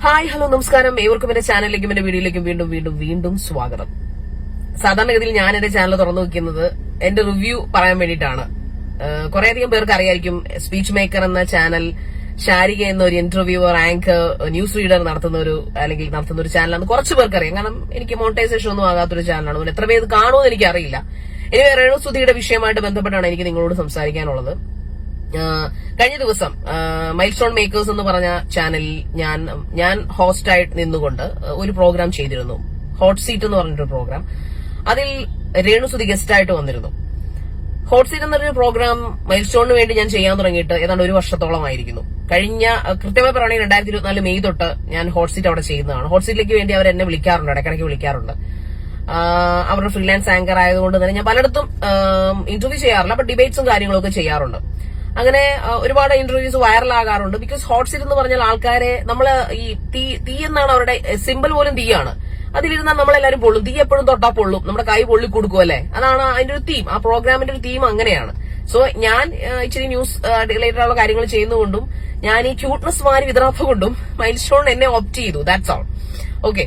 Hi hello നമസ്കാരം. ഏവർക്കും എന്റെ ചാനലിലേക്കും എന്റെ വീഡിയോയിലേക്കും വീണ്ടും വീണ്ടും വീണ്ടും സ്വാഗതം. സാധാരണഗതിയിൽ ഞാൻ എന്റെ ചാനൽ തുറന്നു വെക്കുന്നത് എന്റെ റിവ്യൂ പറയാൻ വേണ്ടിയിട്ടാണ്. കുറേയധികം പേർക്ക് അറിയായിരിക്കും സ്പീച്ച് മേക്കർ എന്ന ചാനൽ ഷാരിക എന്ന ഒരു ഇന്റർവ്യൂവർ, ആങ്കർ, ന്യൂസ് റീഡർ നടത്തുന്ന ഒരു ചാനലാണ്. കുറച്ച് പേർക്ക് അറിയാം, കാരണം എനിക്ക് മോണിറ്റൈസേഷൻ ഒന്നും ആകാത്തൊരു ചാനലാണ്. എത്ര പേര് കാണുമെന്ന് എനിക്ക് അറിയില്ല. ഇനി രേണുസുധിയുടെ വിഷയമായിട്ട് ബന്ധപ്പെട്ടാണ് എനിക്ക് നിങ്ങളോട് സംസാരിക്കാനുള്ളത്. കഴിഞ്ഞ ദിവസം മൈൽ സ്റ്റോൺ മേക്കേഴ്സ് എന്ന് പറഞ്ഞ ചാനലിൽ ഞാൻ ഹോസ്റ്റായിട്ട് നിന്നുകൊണ്ട് ഒരു പ്രോഗ്രാം ചെയ്തിരുന്നു. ഹോട്ട് സീറ്റ് എന്ന് പറഞ്ഞിട്ടൊരു പ്രോഗ്രാം. അതിൽ രേണുസുധി ഗസ്റ്റായിട്ട് വന്നിരുന്നു. ഹോട്ട് സീറ്റ് എന്നൊരു പ്രോഗ്രാം മൈൽ സ്റ്റോണിന് വേണ്ടി ഞാൻ ചെയ്യാൻ തുടങ്ങിയിട്ട് ഏതാണ്ട് ഒരു വർഷത്തോളമായിരിക്കുന്നു. കഴിഞ്ഞ കൃത്യമായി പറയുകയാണെങ്കിൽ 2024 മെയ് തൊട്ട് ഞാൻ ഹോട്ട് സീറ്റ് അവിടെ ചെയ്യുന്നതാണ്. ഹോട്ട് സീറ്റിലേക്ക് വേണ്ടി അവർ എന്നെ വിളിക്കാറുണ്ട്, ഇടയ്ക്കിടയ്ക്ക് വിളിക്കാറുണ്ട്. അവരുടെ ഫ്രീലാൻസ് ആങ്കർ ആയതുകൊണ്ട് തന്നെ ഞാൻ പലയിടത്തും ഇന്റർവ്യൂ ചെയ്യാറില്ല, അപ്പൊ ഡിബേറ്റ്സും കാര്യങ്ങളൊക്കെ ചെയ്യാറുണ്ട്. അങ്ങനെ ഒരുപാട് ഇന്റർവ്യൂസ് വൈറലാകാറുണ്ട്. ബിക്കോസ് ഹോട്ട് സീറ്റ് എന്ന് പറഞ്ഞാൽ ആൾക്കാരെ നമ്മള് ഈ തീ എന്നാണ് അവരുടെ സിമ്പിൾ പോലും തീയാണ്. അതിലിരുന്നാൽ നമ്മളെല്ലാരും പൊള്ളും. തീ എപ്പോഴും തൊട്ടാ പൊള്ളും, നമ്മുടെ കൈ പൊള്ളി കൊടുക്കും അല്ലെ. അതാണ് അതിന്റെ ഒരു തീം. ആ പ്രോഗ്രാമിന്റെ ഒരു തീം അങ്ങനെയാണ്. സോ ഞാൻ ഇച്ചിരി ന്യൂസ് റിലേറ്റഡ് ഉള്ള കാര്യങ്ങൾ ചെയ്യുന്നതുകൊണ്ടും ഞാൻ ഈ ക്യൂട്ട്നെസ് മാറി വിതറാത്തതുകൊണ്ടും മൈൽ സ്റ്റോൺ എന്നെ ഓപ്റ്റ് ചെയ്തു. That's all. ഓക്കെ.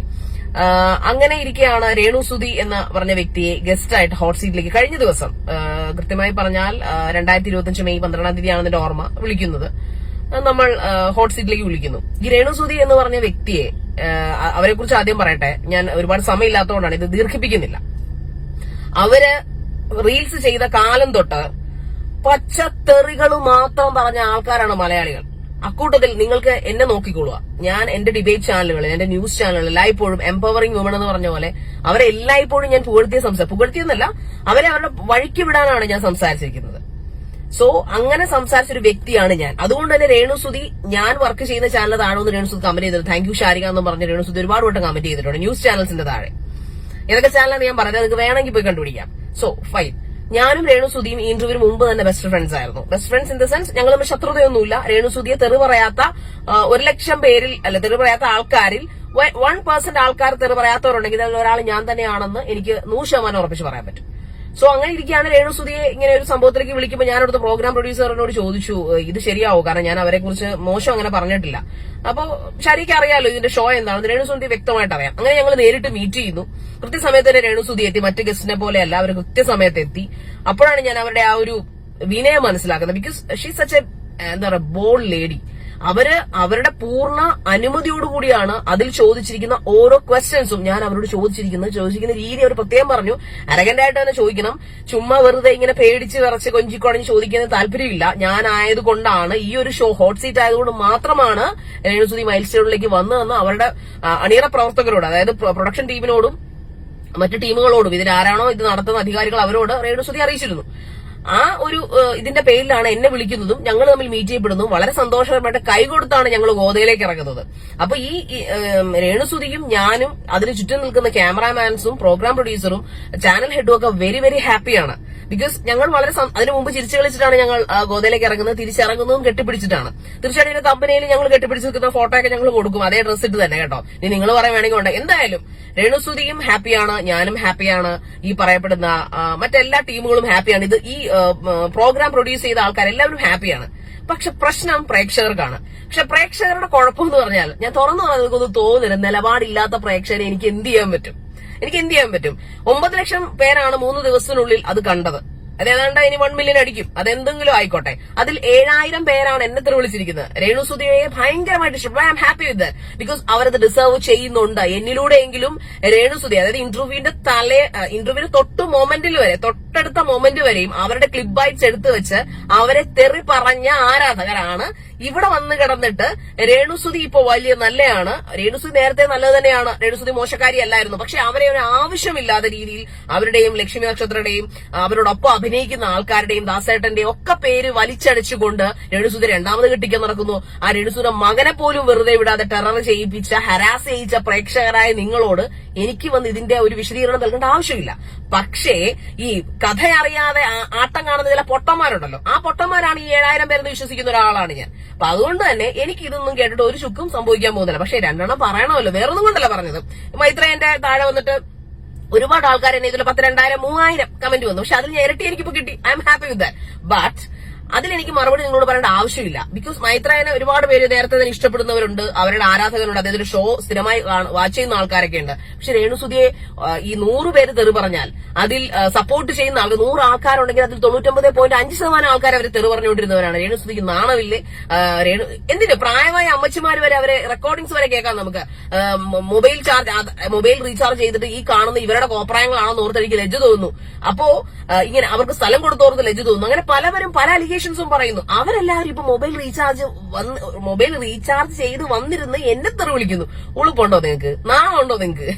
അങ്ങനെ ഇരിക്കെയാണ് രേണുസുധി എന്ന പറഞ്ഞ വ്യക്തിയെ ഗസ്റ്റായിട്ട് ഹോട്ട് സീറ്റിലേക്ക് കഴിഞ്ഞ ദിവസം, കൃത്യമായി പറഞ്ഞാൽ 2025 മെയ് 12 തീയതിയാണ് എന്റെ ഓർമ്മ, വിളിക്കുന്നത്. നമ്മൾ ഹോട്ട് സീറ്റിലേക്ക് വിളിക്കുന്നു. ഈ രേണുസുധി എന്ന് പറഞ്ഞ വ്യക്തിയെ, അവരെ കുറിച്ച് ആദ്യം പറയട്ടെ. ഞാൻ ഒരുപാട് സമയമില്ലാത്തതുകൊണ്ടാണ് ഇത് ദീർഘിപ്പിക്കുന്നില്ല. അവര് റീൽസ് ചെയ്ത കാലം തൊട്ട് പച്ചത്തെറികൾ മാത്രം പറഞ്ഞ ആൾക്കാരാണ് മലയാളികൾ. അക്കൂട്ടത്തിൽ നിങ്ങൾക്ക് എന്നെ നോക്കിക്കൊള്ളുക. ഞാൻ എന്റെ ഡിബേറ്റ് ചാനലുകളിൽ, എന്റെ ന്യൂസ് ചാനലുകളിൽ എല്ലായ്പ്പോഴും എംപവറിംഗ് വുമൺ എന്ന് പറഞ്ഞ പോലെ അവരെ എല്ലായ്പ്പോഴും ഞാൻ പുകഴ്ത്തിയെന്നല്ല, അവരെ അവരുടെ വഴിക്ക് വിടാനാണ് ഞാൻ സംസാരിച്ചിരിക്കുന്നത്. സോ അങ്ങനെ സംസാരിച്ചൊരു വ്യക്തിയാണ് ഞാൻ. അതുകൊണ്ട് തന്നെ രേണുസുധി, ഞാൻ വർക്ക് ചെയ്യുന്ന ചാനൽ താഴെ ഒന്ന് രേണുസുധി കമന്റ് ചെയ്തത്, താങ്ക് യു ഷാരിക എന്ന് പറഞ്ഞ രേണുസുധി ഒരുപാട് വട്ടം കമന്റ് ചെയ്തിട്ടുണ്ട് ന്യൂസ് ചാനൽസിന്റെ താഴെ. ഏതൊക്കെ ചാനലാണ് ഞാൻ പറഞ്ഞത്, നിങ്ങൾക്ക് വേണമെങ്കിൽ പോയി കണ്ടുപിടിക്കാം. So fine. ഞാനും രേണുസുധിയും ഈ ഇന്റർവ്യൂവിന് മുമ്പ് തന്നെ ബെസ്റ്റ് ഫ്രണ്ട്സ് ആയിരുന്നു. Best friends in the sense ഞങ്ങൾ തമ്മിൽ ശത്രുതയൊന്നുമില്ല. രേണുസുധിയെ തെറി പറയാത്ത 1,00,000 പേരിൽ, അല്ല, തെറി പറയാത്ത ആൾക്കാരിൽ 1% ആൾക്കാർ തെറി പറയാത്തവരുണ്ടെങ്കിൽ അതിൽ ഒരാൾ ഞാൻ തന്നെയാണെന്ന് എനിക്ക് 100% ഉറപ്പിച്ച് പറയാൻ പറ്റും. സോ അങ്ങനെ ഇരിക്കുകയാണ് രേണുസുധിയെ ഇങ്ങനെ ഒരു സംഭവത്തിലേക്ക് വിളിക്കുമ്പോൾ ഞാൻ അവിടുത്തെ പ്രോഗ്രാം പ്രൊഡ്യൂസറിനോട് ചോദിച്ചു, ഇത് ശരിയാവോ? കാരണം ഞാൻ അവരെ കുറിച്ച് മോശം അങ്ങനെ പറഞ്ഞിട്ടില്ല. അപ്പൊ ശരിക്കും അറിയാലോ ഇതിന്റെ ഷോ എന്താണെന്ന് രേണുസുധി വ്യക്തമായിട്ട് അറിയാം. അങ്ങനെ ഞങ്ങൾ നേരിട്ട് മീറ്റ് ചെയ്യുന്നു. കൃത്യസമയത്ത് തന്നെ രേണുസുധി എത്തി. മറ്റ് ഗസ്റ്റിനെ പോലെയല്ല, അവർ കൃത്യസമയത്ത് എത്തി. അപ്പോഴാണ് ഞാൻ അവരുടെ ആ ഒരു വിനയം മനസ്സിലാക്കുന്നത്. Because she such A bold lady. അവരുടെ പൂർണ്ണ അനുമതിയോടുകൂടിയാണ് അതിൽ ചോദിച്ചിരിക്കുന്ന ഓരോ ക്വസ്റ്റ്യൻസും ഞാൻ അവരോട് ചോദിച്ചിരിക്കുന്ന രീതി അവർ പ്രത്യേകം പറഞ്ഞു. അരഗന്റ് ആയിട്ട് തന്നെ ചോദിക്കണം. ചുമ്മാ വെറുതെ ഇങ്ങനെ പേടിച്ച് വിറച്ച് കൊഞ്ചിക്കൊടഞ്ഞ് ചോദിക്കുന്ന താല്പര്യമില്ല. ഞാൻ ആയതുകൊണ്ടാണ്, ഈ ഒരു ഷോ ഹോട്ട് സീറ്റ് ആയതുകൊണ്ട് മാത്രമാണ് രേണുസുധി മൈൽ സ്റ്റോണിലേക്ക് വന്നതെന്ന് അവരുടെ അണിയറ പ്രവർത്തകരോട്, അതായത് പ്രൊഡക്ഷൻ ടീമിനോടും മറ്റു ടീമുകളോടും, ഇതിലാരാണോ ഇത് നടത്തുന്ന അധികാരികൾ, അവരോട് രേണുസുധി അറിയിച്ചിരുന്നു. ആ ഒരു ഇതിന്റെ പേരിലാണ് എന്നെ വിളിക്കുന്നതും ഞങ്ങൾ തമ്മിൽ മീറ്റ് ചെയ്യപ്പെടുന്നതും. വളരെ സന്തോഷകരമായിട്ട് കൈകൊടുത്താണ് ഞങ്ങൾ ഗോതയിലേക്ക് ഇറങ്ങുന്നത്. അപ്പൊ ഈ രേണുസുധിയും ഞാനും അതിന് ചുറ്റും നിൽക്കുന്ന ക്യാമറാമാൻസും പ്രോഗ്രാം പ്രൊഡ്യൂസറും ചാനൽ ഹെഡും ഒക്കെ വെരി വെരി ഹാപ്പിയാണ്. ബിക്കോസ് ഞങ്ങൾ വളരെ അതിനു മുമ്പ് ചിരിച്ചു കളിച്ചിട്ടാണ് ഞങ്ങൾ ഗോതയിലേക്ക് ഇറങ്ങുന്നത്. തിരിച്ചിറങ്ങുന്നതും കെട്ടിപ്പിടിച്ചിട്ടാണ്. തീർച്ചയായിട്ടും ഇതിന്റെ കമ്പനിയിൽ ഞങ്ങൾ കെട്ടിപ്പിടിച്ച് നിൽക്കുന്ന ഫോട്ടോ ഒക്കെ ഞങ്ങൾ കൊടുക്കും, അതേ ഡ്രസ് ഇട്ട് തന്നെ കേട്ടോ. ഇനി നിങ്ങൾ പറയുകയാണെങ്കിൽ ഉണ്ട്. എന്തായാലും രേണുസുധിയും ഹാപ്പിയാണ്, ഞാനും ഹാപ്പിയാണ്, ഈ പറയപ്പെടുന്ന മറ്റെല്ലാ ടീമുകളും ഹാപ്പിയാണ്. ഇത് ഈ പ്രോഗ്രാം പ്രൊഡ്യൂസ് ചെയ്ത ആൾക്കാർ എല്ലാവരും ഹാപ്പിയാണ്. പക്ഷെ പ്രശ്നം പ്രേക്ഷകർക്കാണ്. പക്ഷെ പ്രേക്ഷകരുടെ കുഴപ്പം എന്ന് പറഞ്ഞാൽ, ഞാൻ തുറന്നു പറഞ്ഞതൊന്നും തോന്നരുത്, നിലപാടില്ലാത്ത പ്രേക്ഷകരെ എനിക്ക് എന്ത് ചെയ്യാൻ പറ്റും? 9 ലക്ഷം പേരാണ് 3 ദിവസത്തിനുള്ളിൽ അത് കണ്ടത്. അതേതാണ്ട് ഇനി 1 മില്യൺ അടിക്കും, അതെന്തെങ്കിലും ആയിക്കോട്ടെ. അതിൽ 7,000 പേരാണ് എന്നെ തെറി വിളിച്ചിരിക്കുന്നത്. രേണുസുധിയെ ഭയങ്കരമായിട്ട് ഇഷ്ടപ്പെട്ടു. I am happy with that. Because അവരത് ഡിസേർവ് ചെയ്യുന്നുണ്ട്. എന്നിലൂടെയെങ്കിലും രേണുസുധി, അതായത് ഇന്റർവ്യൂവിന്റെ തൊട്ടടുത്ത മൊമെന്റ് വരെയും അവരുടെ ക്ലിപ്പ് ബൈറ്റ്സ് എടുത്തു വെച്ച് അവരെ തെറി പറഞ്ഞ ആരാധകരാണ് ഇവിടെ വന്ന് കിടന്നിട്ട് രേണുസുധി ഇപ്പൊ വലിയ നല്ലതാണ്, രേണുസുധി നേരത്തെ നല്ലത് തന്നെയാണ്, രേണുസുധി മോശക്കാരി അല്ലായിരുന്നു, പക്ഷെ അവരെ ഒരു ആവശ്യമില്ലാത്ത രീതിയിൽ അവരുടെയും ലക്ഷ്മി നക്ഷത്രയുടെയും അവരോടൊപ്പം അഭിനയിക്കുന്ന ആൾക്കാരുടെയും ദാസേട്ടന്റെയും ഒക്കെ പേര് വലിച്ചടിച്ചുകൊണ്ട് രേണുസുധി 2ാമത് കെട്ടിക്കാൻ നടക്കുന്നു. ആ രേണുസുധിയുടെ മകനെ പോലും വെറുതെ വിടാതെ ടെറർ ചെയ്യിപ്പിച്ച, ഹരാസ് ചെയ്യിച്ച പ്രേക്ഷകരായ നിങ്ങളോട് എനിക്ക് വന്ന് ഇതിന്റെ ഒരു വിശദീകരണം നൽകേണ്ട ആവശ്യമില്ല. പക്ഷേ ഈ കഥ അറിയാതെ ആട്ടം കാണുന്ന ചില പൊട്ടന്മാരുണ്ടല്ലോ, ആ പൊട്ടന്മാരാണ് ഈ 7,000 പേരെന്ന് വിശ്വസിക്കുന്ന ഒരാളാണ് ഞാൻ. അപ്പൊ അതുകൊണ്ട് തന്നെ എനിക്ക് ഇതൊന്നും കേട്ടിട്ട് ഒരു ചുക്കും സംഭവിക്കാൻ പോകുന്നില്ല. പക്ഷെ 2 പറയണമല്ലോ, വേറൊന്നും കൊണ്ടല്ല പറഞ്ഞത്. മൈത്രേന്റെ താഴെ വന്നിട്ട് ഒരുപാട് ആൾക്കാർ എന്നെ ഇതിൽ 10, 2,000, 3,000 കമന്റ് വന്നു. പക്ഷെ അതിൽ ഇരട്ടി എനിക്കിപ്പോ കിട്ടി. I am happy with that. But അതിലെനിക്ക് മറുപടി നിങ്ങളോട് പറയേണ്ട ആവശ്യമില്ല. ബിക്കോസ് മൈത്രേനെ ഒരുപാട് പേര് നേരത്തെ തന്നെ ഇഷ്ടപ്പെടുന്നവരുണ്ട്, അവരുടെ ആരാധകരുണ്ട്, അദ്ദേഹത്തിന്റെ ഷോ സ്ഥിരമായി വാച്ച് ചെയ്യുന്ന ആൾക്കാരൊക്കെ ഉണ്ട്. പക്ഷെ രേണുസുതിയെ ഈ 100 പേര് തെറി പറഞ്ഞാൽ അതിൽ സപ്പോർട്ട് ചെയ്യുന്ന ആൾക്ക് 100 ആൾക്കാരുണ്ടെങ്കിൽ അതിൽ 99.5% ആൾക്കാർ അവർ തെറി പറഞ്ഞുകൊണ്ടിരുന്നവരാണ്. രേണുസുതിക്ക് നാണമില്ലേ? എന്തിന് പ്രായമായ അമ്മച്ചിമാർ വരെ അവരെ റെക്കോർഡിംഗ്സ് വരെ കേൾക്കാം നമുക്ക്. മൊബൈൽ റീചാർജ് ചെയ്തിട്ട് ഈ കാണുന്ന ഇവരുടെ കോപ്രായങ്ങളാണെന്ന് ഓർത്ത് എനിക്ക് ലജ്ജ തോന്നുന്നു. അപ്പോ ഇങ്ങനെ അവർക്ക് സ്ഥലം കൊടുത്തോർത്ത് ലജ്ജ തോന്നുന്നു. അങ്ങനെ പലവരും പല അലിഗേഷൻസും പറയുന്നു. അവരെല്ലാവരും ഇപ്പൊ മൊബൈൽ റീചാർജ് ചെയ്ത് വന്നിരുന്ന് എന്നെ തെറി വിളിക്കുന്നു. ഉളുപ്പുണ്ടോ നിങ്ങൾക്ക്? നാണുണ്ടോ നിങ്ങൾക്ക്?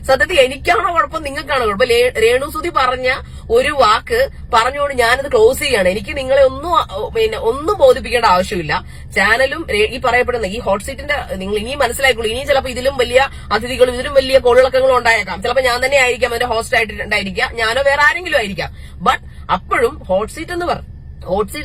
സത്യത്തിൽ എനിക്കാണോ കുഴപ്പം, നിങ്ങൾക്കാണോ കുഴപ്പം? രേണുസുതി പറഞ്ഞ ഒരു വാക്ക് പറഞ്ഞുകൊണ്ട് ഞാനത് ക്ലോസ് ചെയ്യാണ്. എനിക്ക് നിങ്ങളെ ഒന്നും ബോധിപ്പിക്കേണ്ട ആവശ്യമില്ല. ചാനലും ഈ പറയപ്പെടുന്ന ഈ ഹോട്ട് സീറ്റിന്റെ നിങ്ങൾ ഇനിയും മനസ്സിലാക്കുള്ളൂ. ഇനിയും ചിലപ്പോൾ ഇതിലും വലിയ അതിഥികളും ഇതിലും വലിയ കൊള്ളിളക്കങ്ങളും ഉണ്ടായേക്കാം. ചിലപ്പോൾ ഞാൻ തന്നെ ആയിരിക്കാം അതിന്റെ ഹോസ്റ്റ് ആയിട്ടുണ്ടായിരിക്കാം, ഞാനോ വേറെ ആരെങ്കിലും ആയിരിക്കാം. ബട്ട് അപ്പോഴും ഹോട്ട് സീറ്റ്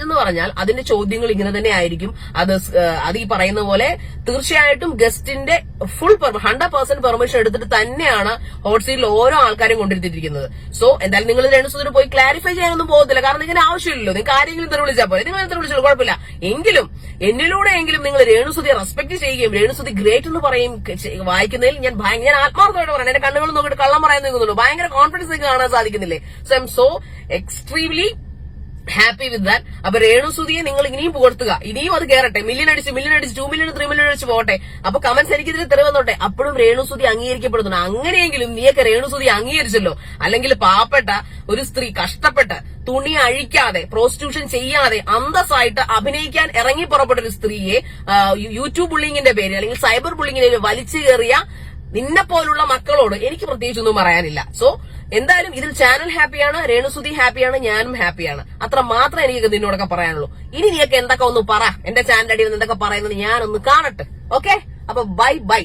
എന്ന് പറഞ്ഞാൽ അതിന്റെ ചോദ്യങ്ങൾ ഇങ്ങനെ തന്നെ ആയിരിക്കും. അത് ഈ പറയുന്ന പോലെ തീർച്ചയായിട്ടും ഗസ്റ്റിന്റെ ഫുൾ 100% പെർമിഷൻ എടുത്തിട്ട് തന്നെയാണ് ഹോട്ട് സീറ്റിൽ ഓരോ ആൾക്കാരും കൊണ്ടിരുത്തിയിരിക്കുന്നത്. സോ എന്തായാലും നിങ്ങൾ രേണുസുതിന് പോയി ക്ലാരിഫൈ ചെയ്യാനൊന്നും പോകത്തില്ല. കാരണം ഇതിന് ആവശ്യമില്ലല്ലോ. നിങ്ങൾക്ക് ആരെങ്കിലും തെറി വിളിച്ചാൽ പോലെ നിങ്ങൾ തെറി വിളിച്ചോളൂ, കുഴപ്പമില്ല. എന്നിലൂടെയെങ്കിലും നിങ്ങൾ രേണുസുതിയെ റെസ്പെക്ട് ചെയ്യുകയും രേണുസുതി ഗ്രേറ്റ് എന്ന് പറയും വായിക്കുന്നതിൽ ഞാൻ ആത്മാർത്ഥമായിട്ട് പറയാം. എന്റെ കണ്ണുകൾ നോക്കിയിട്ട് കള്ളം പറയാൻ നിൽക്കുന്നുള്ളൂ. ഭയങ്കര കോൺഫിഡൻസ് നിങ്ങൾക്ക് കാണാൻ സാധിക്കുന്നില്ലേ? So I am so extremely happy with that. അപ്പൊ രേണുസുതിയെ നിങ്ങൾ ഇനിയും പുകഴ്ത്തുക, ഇനിയും അത് കയറട്ടെ. മില്യൺ അടിച്ച് 2 മില്യൺ 3 മില്യൺ അടിച്ച് പോട്ടെ. അപ്പൊ കമന്റ്സ് എനിക്കിതിൽ തെറി വന്നോട്ടെ. അപ്പോഴും രേണുസുതി അംഗീകരിക്കപ്പെടുന്നു. അങ്ങനെയെങ്കിലും നീയൊക്കെ രേണുസുതി അംഗീകരിച്ചല്ലോ. അല്ലെങ്കിൽ പാവപ്പെട്ട ഒരു സ്ത്രീ കഷ്ടപ്പെട്ട് തുണി അഴിക്കാതെ പ്രോസ്റ്റിറ്റ്യൂഷൻ ചെയ്യാതെ അന്തസ്സായിട്ട് അഭിനയിക്കാൻ ഇറങ്ങി പുറപ്പെട്ട ഒരു സ്ത്രീയെ യൂട്യൂബ് ബുള്ളിങ്ങിന്റെ പേര് അല്ലെങ്കിൽ സൈബർ ബുള്ളിങ്ങിന്റെ പേര് വലിച്ചു കയറിയ നിന്നെ പോലുള്ള മക്കളോട് എനിക്ക് പ്രത്യേകിച്ചൊന്നും പറയാനില്ല. സോ എന്തായാലും ഇതിൽ ചാനൽ ഹാപ്പിയാണ്, രേണുസുതി ഹാപ്പിയാണ്, ഞാനും ഹാപ്പിയാണ്. അത്ര മാത്രമേ എനിക്ക് നിന്നോടൊക്കെ പറയാനുള്ളൂ. ഇനി നീയൊക്കെ എന്തൊക്കെ ഒന്ന് പറ, എന്റെ ചാനൽ അടി എന്തൊക്കെ പറയുന്നത് ഞാനൊന്ന് കാണട്ടെ. ഓക്കെ, അപ്പൊ ബൈ.